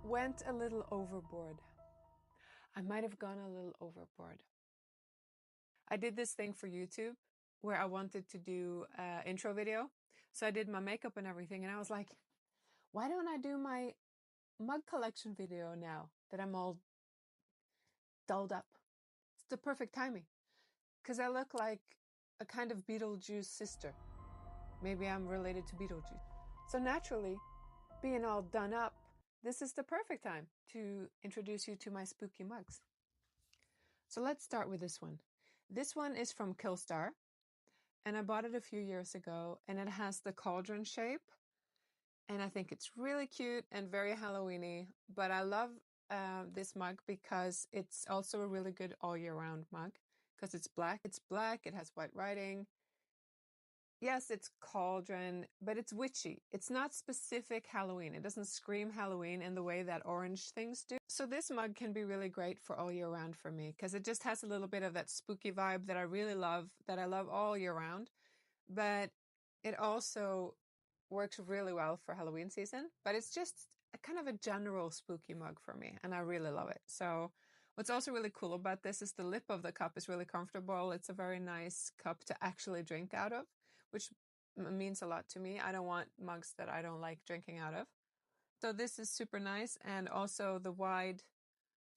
went a little overboard. I might have gone a little overboard. I did this thing for YouTube where I wanted to do an intro video. So I did my makeup and everything, and I was like, why don't I do my mug collection video now that I'm all dolled up? It's the perfect timing because I look like a kind of Beetlejuice sister. Maybe I'm related to Beetlejuice. So naturally, being all done up, this is the perfect time to introduce you to my spooky mugs. So let's start with this one. This one is from Killstar, and I bought it a few years ago, and it has the cauldron shape, and I think it's really cute and very Halloween-y, but I love this mug because it's also a really good all year round mug because it's black. It's black, it has white writing. Yes, it's cauldron, but it's witchy. It's not specific Halloween. It doesn't scream Halloween in the way that orange things do. So this mug can be really great for all year round for me because it just has a little bit of that spooky vibe that I really love, that I love all year round. But it also works really well for Halloween season. But it's just a kind of a general spooky mug for me, and I really love it. So what's also really cool about this is the lip of the cup is really comfortable. It's a very nice cup to actually drink out of, which means a lot to me. I don't want mugs that I don't like drinking out of. So this is super nice, and also the wide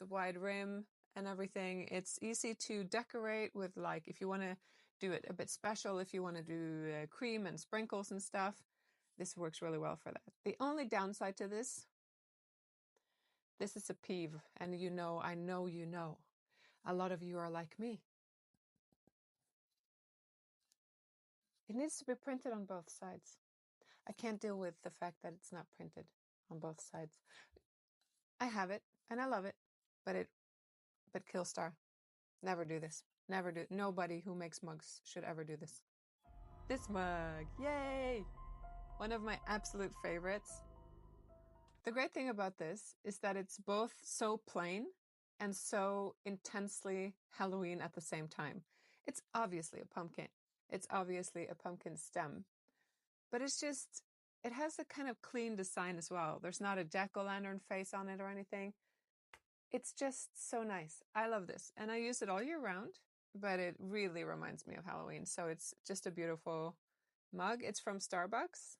rim and everything. It's easy to decorate with, like, if you want to do it a bit special, if you want to do cream and sprinkles and stuff, this works really well for that. The only downside to this is a peeve, and I know a lot of you are like me. It needs to be printed on both sides. I can't deal with the fact that it's not printed on both sides. I have it and I love it, but Killstar, never do this. Never do. Nobody who makes mugs should ever do this. This mug, yay! One of my absolute favorites. The great thing about this is that it's both so plain and so intensely Halloween at the same time. It's obviously a pumpkin. It's obviously a pumpkin stem, but it has a kind of clean design as well. There's not a jack-o'-lantern face on it or anything. It's just so nice. I love this, and I use it all year round, but it really reminds me of Halloween. So it's just a beautiful mug. It's from Starbucks,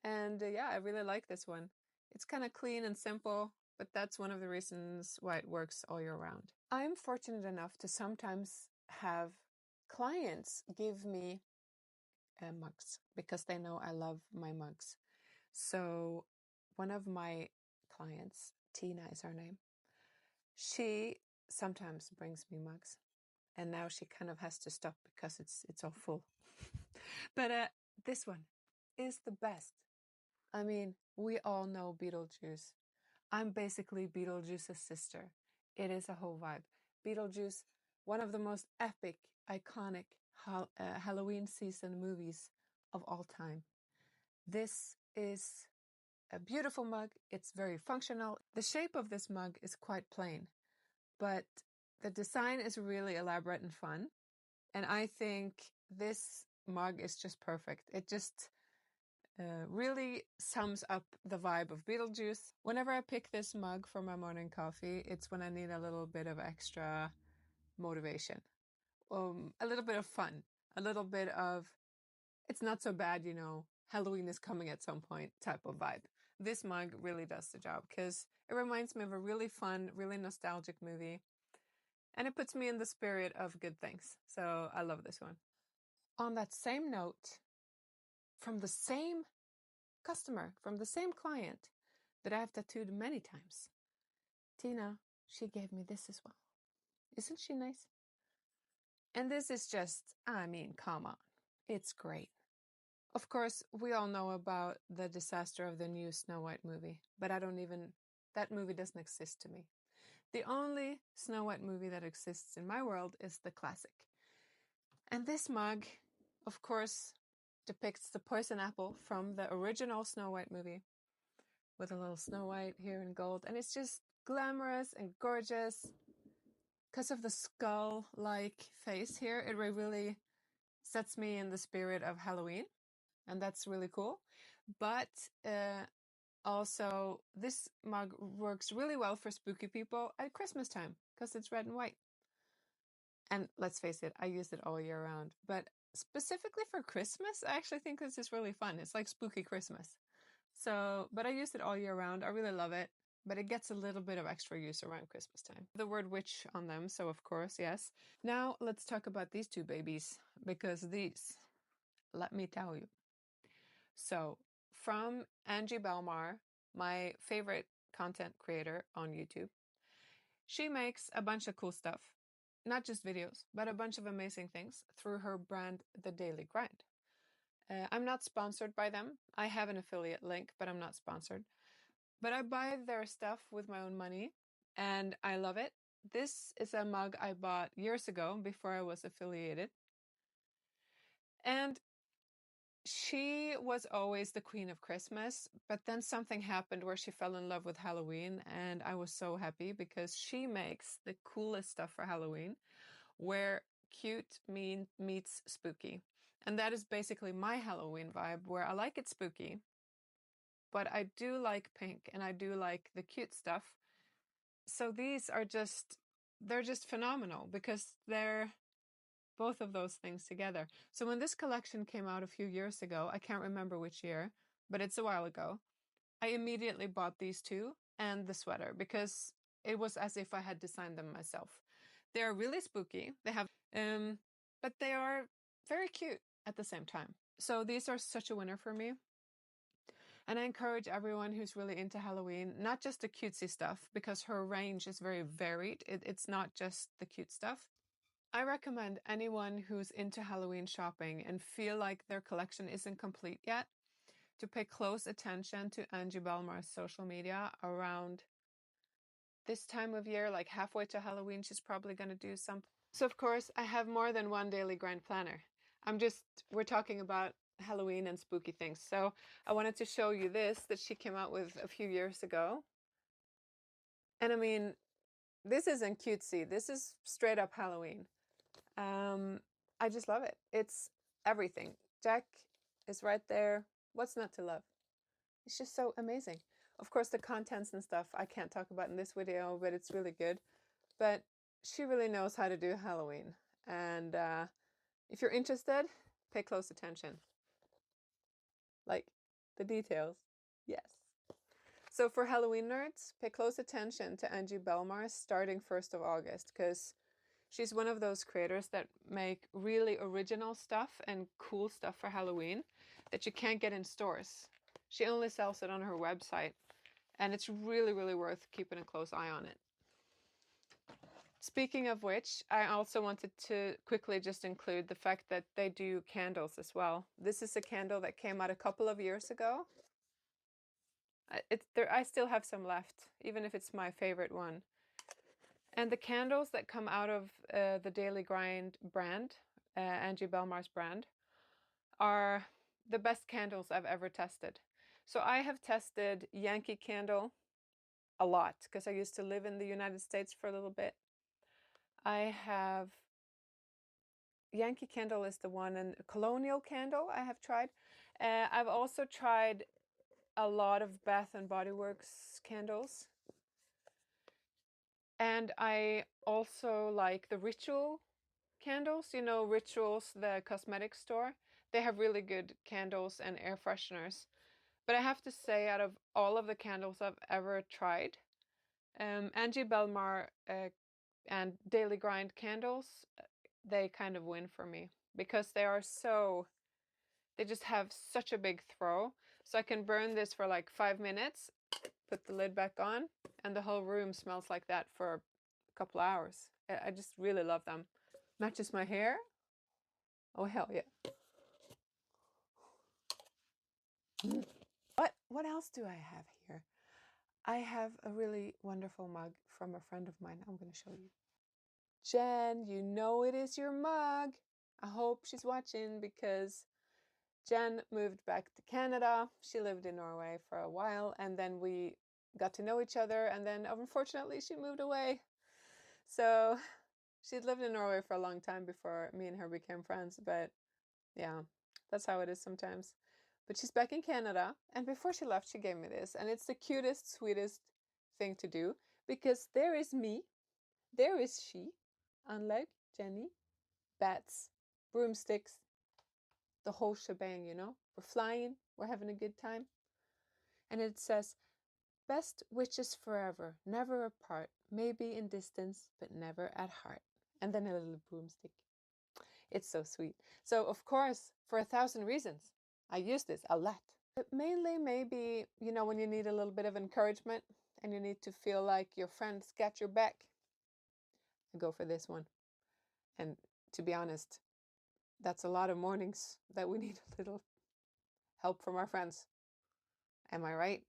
and yeah, I really like this one. It's kind of clean and simple, but that's one of the reasons why it works all year round. I'm fortunate enough to sometimes have clients give me mugs because they know I love my mugs. So one of my clients, Tina is her name, she sometimes brings me mugs, and now she kind of has to stop because it's all full. But this one is the best. I mean, we all know Beetlejuice. I'm basically Beetlejuice's sister. It is a whole vibe. Beetlejuice, one of the most epic, iconic Halloween season movies of all time. This is a beautiful mug. It's very functional. The shape of this mug is quite plain, but the design is really elaborate and fun. And I think this mug is just perfect. It just really sums up the vibe of Beetlejuice. Whenever I pick this mug for my morning coffee, it's when I need a little bit of extra motivation, a little bit of fun, a little bit of, it's not so bad, Halloween is coming at some point type of vibe. This mug really does the job because it reminds me of a really fun, really nostalgic movie. And it puts me in the spirit of good things. So I love this one. On that same note, from the same customer, from the same client that I've tattooed many times, Tina, she gave me this as well. Isn't she nice? And this is just, come on. It's great. Of course, we all know about the disaster of the new Snow White movie, but that movie doesn't exist to me. The only Snow White movie that exists in my world is the classic. And this mug, of course, depicts the poison apple from the original Snow White movie with a little Snow White here in gold. And it's just glamorous and gorgeous because of the skull-like face here. It really sets me in the spirit of Halloween, and that's really cool. But Also, this mug works really well for spooky people at Christmas time because it's red and white. And let's face it, I use it all year round. But specifically for Christmas, I actually think this is really fun. It's like spooky Christmas. So, but I use it all year round. I really love it. But it gets a little bit of extra use around Christmas time. The word witch on them, so of course, yes. Now let's talk about these two babies, because these, let me tell you. So, from Angie Belmar, my favorite content creator on YouTube, she makes a bunch of cool stuff, not just videos, but a bunch of amazing things through her brand, The Daily Grind. I'm not sponsored by them. I have an affiliate link, but I'm not sponsored. But I buy their stuff with my own money, and I love it. This is a mug I bought years ago before I was affiliated. And she was always the queen of Christmas, but then something happened where she fell in love with Halloween, and I was so happy because she makes the coolest stuff for Halloween, where cute meets spooky. And that is basically my Halloween vibe, where I like it spooky, but I do like pink and I do like the cute stuff. So these are they're just phenomenal because they're both of those things together. So when this collection came out a few years ago, I can't remember which year, but it's a while ago, I immediately bought these two and the sweater because it was as if I had designed them myself. They're really spooky. They have, but they are very cute at the same time. So these are such a winner for me. And I encourage everyone who's really into Halloween, not just the cutesy stuff, because her range is very varied. It's not just the cute stuff. I recommend anyone who's into Halloween shopping and feel like their collection isn't complete yet to pay close attention to Angie Belmar's social media around this time of year, like halfway to Halloween. She's probably going to do something. So of course, I have more than one daily grind planner. We're talking about Halloween and spooky things. So I wanted to show you this that she came out with a few years ago. And I mean, this isn't cutesy. This is straight up Halloween. I just love it. It's everything. Jack is right there. What's not to love? It's just so amazing. Of course, the contents and stuff I can't talk about in this video, but it's really good. But she really knows how to do Halloween. And if you're interested, pay close attention. Like the details. Yes. So for Halloween nerds, pay close attention to Angie Belmar starting 1st of August, because she's one of those creators that make really original stuff and cool stuff for Halloween that you can't get in stores. She only sells it on her website, and it's really, really worth keeping a close eye on it. Speaking of which, I also wanted to quickly just include the fact that they do candles as well. This is a candle that came out a couple of years ago. I still have some left, even if it's my favorite one. And the candles that come out of the Daily Grind brand, Angie Belmar's brand, are the best candles I've ever tested. So I have tested Yankee Candle a lot because I used to live in the United States for a little bit. I have Yankee Candle is the one, and Colonial Candle I have tried. I've also tried a lot of Bath and Body Works candles. And I also like the Ritual candles. You know, Rituals, the cosmetic store. They have really good candles and air fresheners. But I have to say, out of all of the candles I've ever tried, Angie Belmar and Daily Grind candles, they kind of win for me because they just have such a big throw. So I can burn this for like 5 minutes, put the lid back on, and the whole room smells like that for a couple hours. I just really love them. Matches my hair. Oh, hell yeah. What else do I have here? I have a really wonderful mug from a friend of mine. I'm going to show you. Jen, you know it is your mug. I hope she's watching because Jen moved back to Canada. She lived in Norway for a while, and then we got to know each other, and then unfortunately she moved away. So she'd lived in Norway for a long time before me and her became friends, but yeah, that's how it is sometimes. But she's back in Canada, and before she left, she gave me this, and it's the cutest, sweetest thing to do, because there is me, there is she, unlike Jenny, bats, broomsticks, the whole shebang, you know? We're flying, we're having a good time. And it says, best wishes forever, never apart, maybe in distance, but never at heart. And then a little broomstick. It's so sweet. So, of course, for 1,000 reasons, I use this a lot. But mainly, maybe, you know, when you need a little bit of encouragement and you need to feel like your friends got your back, I go for this one. And to be honest, that's a lot of mornings that we need a little help from our friends. Am I right?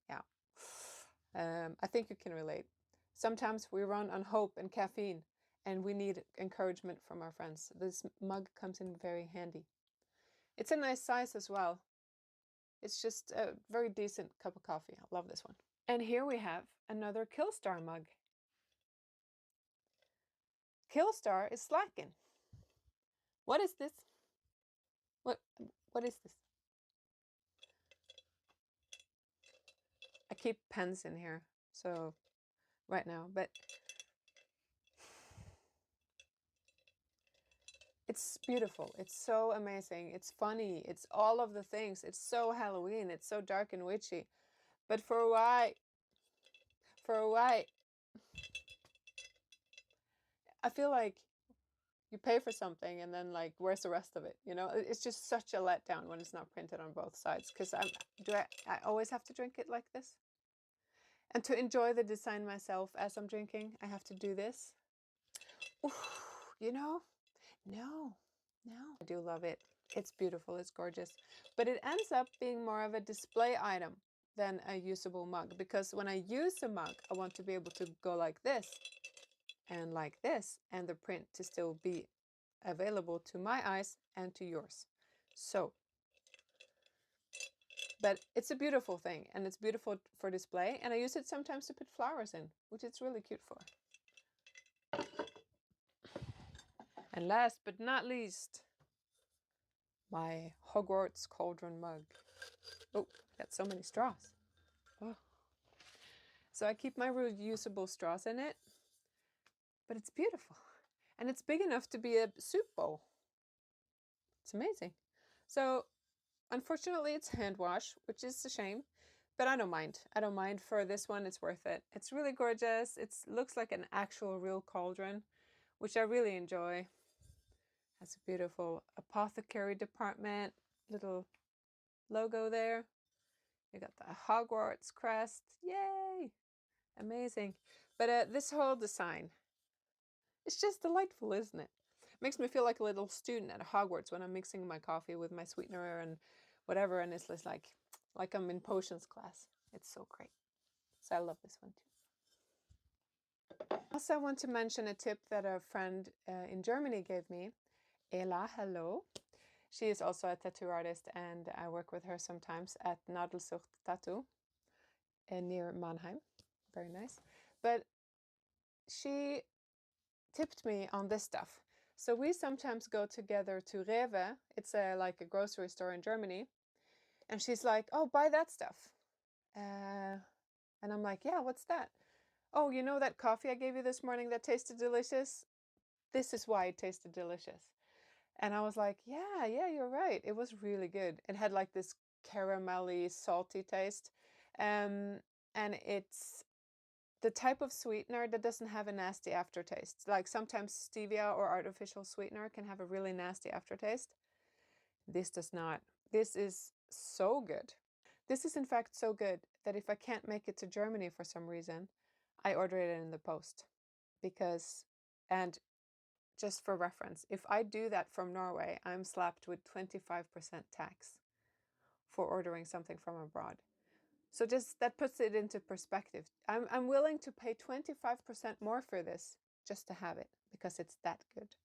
Yeah. I think you can relate. Sometimes we run on hope and caffeine, and we need encouragement from our friends. This mug comes in very handy. It's a nice size as well. It's just a very decent cup of coffee. I love this one. And here we have another Killstar mug. Killstar is slacking. What is this? What is this? I keep pens in here, so right now, but it's beautiful. It's so amazing. It's funny. It's all of the things. It's so Halloween. It's so dark and witchy. But for why? I feel like you pay for something and then like, where's the rest of it? You know, it's just such a letdown when it's not printed on both sides. Because I always have to drink it like this? And to enjoy the design myself as I'm drinking, I have to do this. Ooh, you know, no. I do love it. It's beautiful, it's gorgeous. But it ends up being more of a display item than a usable mug, because when I use a mug, I want to be able to go like this, and the print to still be available to my eyes and to yours. So, but it's a beautiful thing, and it's beautiful for display, and I use it sometimes to put flowers in, which it's really cute for. And last but not least, my Hogwarts cauldron mug. Oh, got so many straws. Oh. So I keep my reusable straws in it, but it's beautiful. And it's big enough to be a soup bowl. It's amazing. So unfortunately it's hand wash, which is a shame, but I don't mind. I don't mind. For this one, it's worth it. It's really gorgeous. It looks like an actual real cauldron, which I really enjoy. Has a beautiful apothecary department, little logo there. You got the Hogwarts crest. Yay! Amazing. But this whole design, it's just delightful, isn't it? Makes me feel like a little student at Hogwarts when I'm mixing my coffee with my sweetener and whatever, and it's just like I'm in potions class. It's so great. So I love this one too. Also, I want to mention a tip that a friend in Germany gave me. Ela, hello. She is also a tattoo artist, and I work with her sometimes at Nadelsucht Tattoo near Mannheim. Very nice. But she tipped me on this stuff. So we sometimes go together to Rewe. It's like a grocery store in Germany. And she's like, oh, buy that stuff. And I'm like, yeah, what's that? Oh, you know that coffee I gave you this morning that tasted delicious? This is why it tasted delicious. And I was like, yeah, you're right. It was really good. It had like this caramelly, salty taste. And it's the type of sweetener that doesn't have a nasty aftertaste. Like sometimes stevia or artificial sweetener can have a really nasty aftertaste. This does not. This is so good. This is in fact so good that if I can't make it to Germany for some reason, I order it in the post. And just for reference, if I do that from Norway, I'm slapped with 25% tax for ordering something from abroad. So just that puts it into perspective. I'm willing to pay 25% more for this just to have it, because it's that good.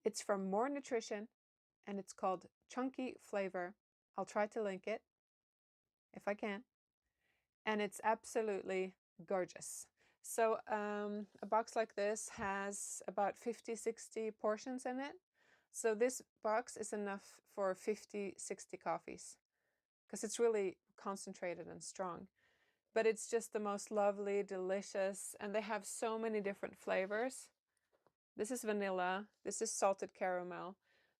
It's from More Nutrition, and it's called Chunky Flavor. I'll try to link it if I can. And it's absolutely gorgeous. So a box like this has about 50, 60 portions in it. So this box is enough for 50, 60 coffees because it's really concentrated and strong. But it's just the most lovely, delicious, and they have so many different flavors. This is vanilla, this is salted caramel,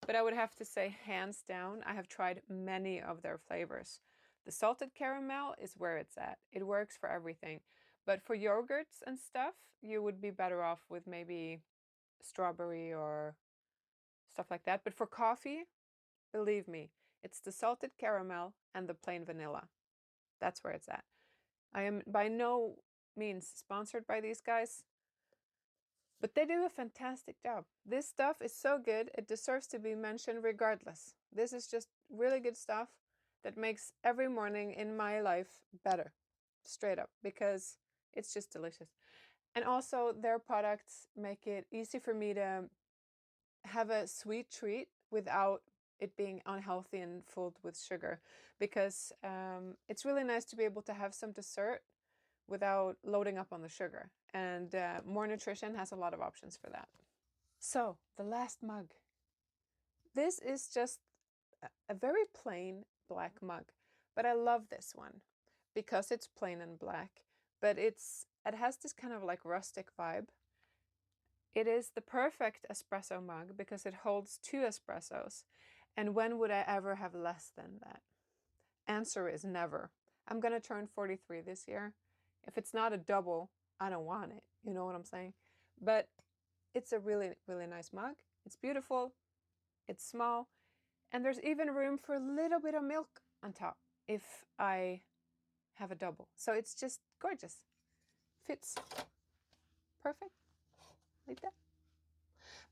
but I would have to say hands down, I have tried many of their flavors. The salted caramel is where it's at. It works for everything. But for yogurts and stuff, you would be better off with maybe strawberry or stuff like that. But for coffee, believe me, it's the salted caramel and the plain vanilla. That's where it's at. I am by no means sponsored by these guys, but they do a fantastic job. This stuff is so good, it deserves to be mentioned regardless. This is just really good stuff that makes every morning in my life better, straight up, because it's just delicious. And also their products make it easy for me to have a sweet treat without it being unhealthy and filled with sugar, because it's really nice to be able to have some dessert without loading up on the sugar. And More Nutrition has a lot of options for that. So the last mug. This is just a very plain black mug, but I love this one because it's plain and black, but it has this kind of like rustic vibe. It is the perfect espresso mug because it holds 2 espressos. And when would I ever have less than that? Answer is never. I'm going to turn 43 this year. If it's not a double, I don't want it. You know what I'm saying? But it's a really, really nice mug. It's beautiful. It's small. And there's even room for a little bit of milk on top if I have a double. So it's just gorgeous. Fits perfect like that.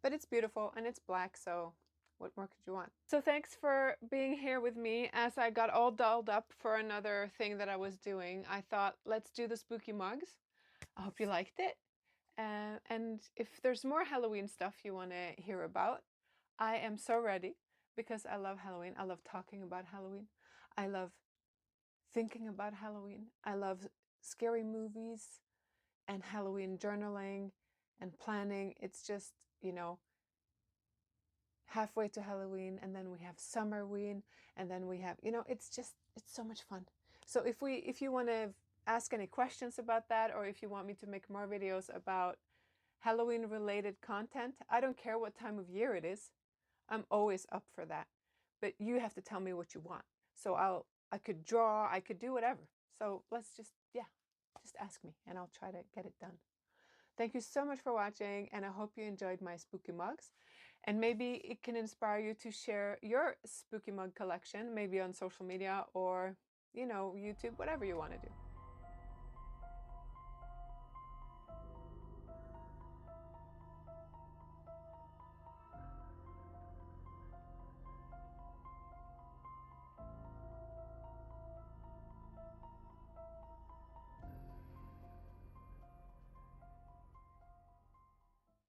But it's beautiful and it's black, so what more could you want? So thanks for being here with me as I got all dolled up for another thing that I was doing. I thought, let's do the spooky mugs. I hope you liked it. And if there's more Halloween stuff you want to hear about, I am so ready because I love Halloween. I love talking about Halloween. I love thinking about Halloween. I love scary movies and Halloween journaling and planning. It's just, halfway to Halloween, and then we have Summerween, and then we have, it's so much fun. So if you want to ask any questions about that, or if you want me to make more videos about Halloween related content, I don't care what time of year it is. I'm always up for that. But you have to tell me what you want. So I could draw, I could do whatever. So let's just ask me and I'll try to get it done. Thank you so much for watching, and I hope you enjoyed my spooky mugs. And maybe it can inspire you to share your spooky mug collection, maybe on social media or, YouTube, whatever you want to do.